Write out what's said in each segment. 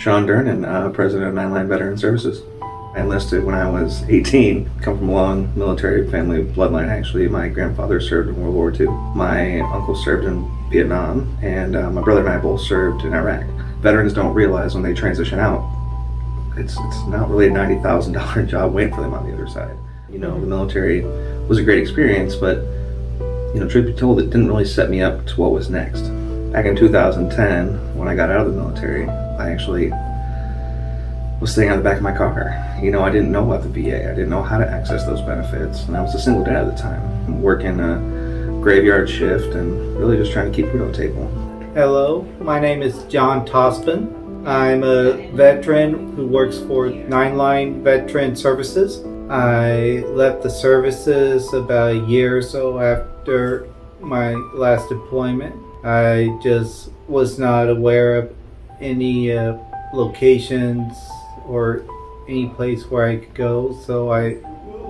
Sean Durnan, president of NineLine Veteran Services. I enlisted when I was 18, come from a long military family bloodline actually. My grandfather served in World War II. My uncle served in Vietnam, and my brother and I both served in Iraq. Veterans don't realize when they transition out, it's not really a $90,000 job waiting for them on the other side. You know, the military was a great experience, but you know, truth be told, it didn't really set me up to what was next. Back in 2010, when I got out of the military, I actually was staying on the back of my car. You know, I didn't know about the VA. I didn't know how to access those benefits. And I was a single dad at the time, working a graveyard shift and really just trying to keep food on the table. Hello, my name is John Tospin. I'm a veteran who works for NineLine Veteran Services. I left the services about a year or so after my last deployment. I just was not aware of any locations or any place where I could go, so I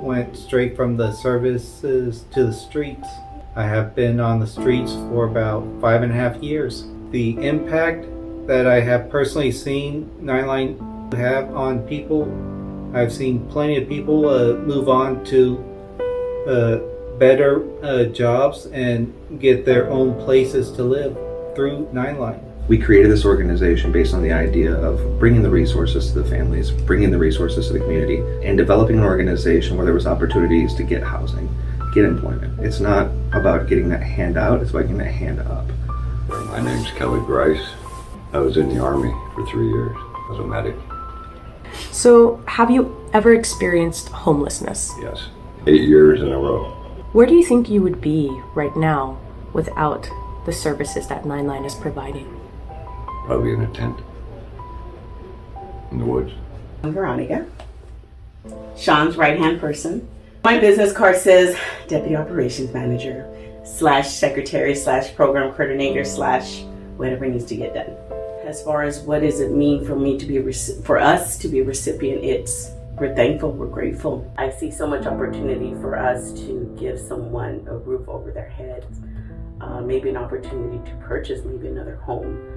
went straight from the services to the streets. I have been on the streets for about 5.5 years. The impact that I have personally seen NineLine have on people, I've seen plenty of people move on to better jobs and get their own places to live through NineLine. We created this organization based on the idea of bringing the resources to the families, bringing the resources to the community, and developing an organization where there was opportunities to get housing, get employment. It's not about getting that hand out, it's about getting that hand up. My name's Kelly Bryce. I was in the Army for 3 years. I was a medic. So, have you ever experienced homelessness? Yes, 8 years in a row. Where do you think you would be right now without the services that NineLine is providing? Probably in a tent in the woods. I'm Veronica, Sean's right-hand person. My business card says Deputy Operations Manager / Secretary / Program Coordinator / whatever needs to get done. As far as what does it mean for me to be for us to be a recipient, we're thankful, we're grateful. I see so much opportunity for us to give someone a roof over their heads, maybe an opportunity to purchase maybe another home.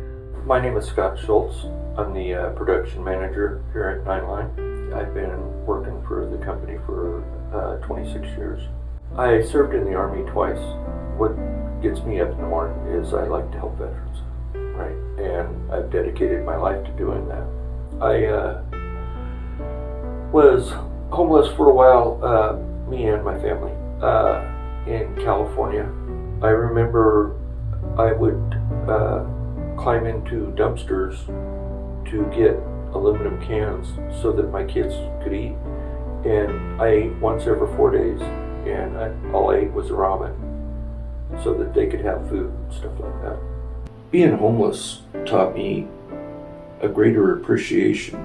My name is Scott Schultz. I'm the production manager here at NineLine. I've been working for the company for 26 years. I served in the Army twice. What gets me up in the morning is I like to help veterans, right? And I've dedicated my life to doing that. I was homeless for a while, me and my family, in California. I remember I would climb into dumpsters to get aluminum cans so that my kids could eat. And I ate once every 4 days, and all I ate was ramen so that they could have food and stuff like that. Being homeless taught me a greater appreciation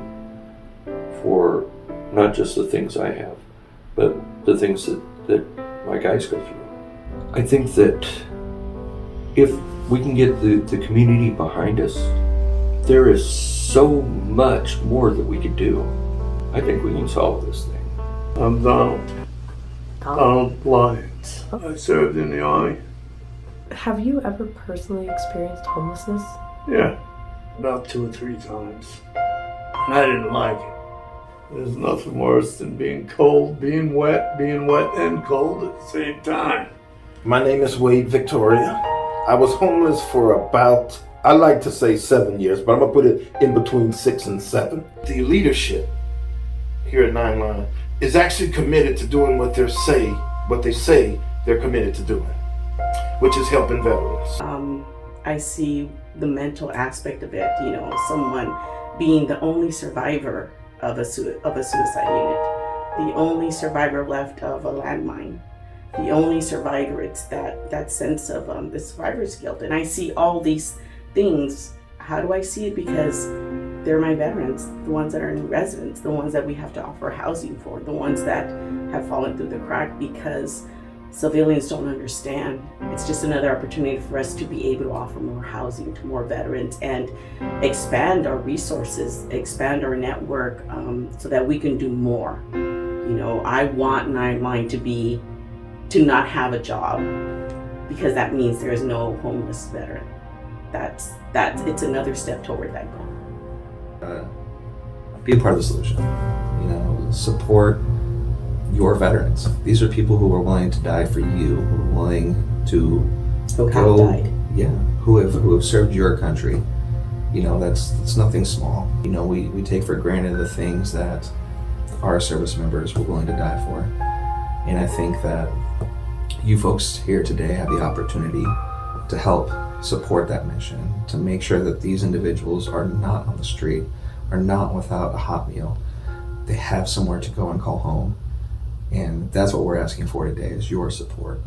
for not just the things I have, but the things that my guys go through. I think that if we can get the community behind us, there is so much more that we could do. I think we can solve this thing. I'm Donald Lyons. I served in the Army. Have you ever personally experienced homelessness? Yeah, about 2 or 3 times. And I didn't like it. There's nothing worse than being cold, being wet and cold at the same time. My name is Wade Victoria. I was homeless for about, I like to say 7 years, but I'm gonna put it in between 6 and 7. The leadership here at NineLine is actually committed to doing what they say they're committed to doing, which is helping veterans. I see the mental aspect of it, you know, someone being the only survivor of a suicide unit, the only survivor left of a landmine, the only survivor. It's that sense of the survivor's guilt. And I see all these things. How do I see it? Because they're my veterans, the ones that are in residence, the ones that we have to offer housing for, the ones that have fallen through the crack because civilians don't understand. It's just another opportunity for us to be able to offer more housing to more veterans and expand our resources, expand our network, so that we can do more. You know, I want NineLine to not have a job, because that means there is no homeless veteran. It's another step toward that goal. Be a part of the solution. You know, support your veterans. These are people who are willing to die for you, who are willing to Who have died. Yeah, who have served your country. You know, that's nothing small. You know, we take for granted the things that our service members were willing to die for. And I think that you folks here today have the opportunity to help support that mission, to make sure that these individuals are not on the street, are not without a hot meal. They have somewhere to go and call home. And that's what we're asking for today, is your support.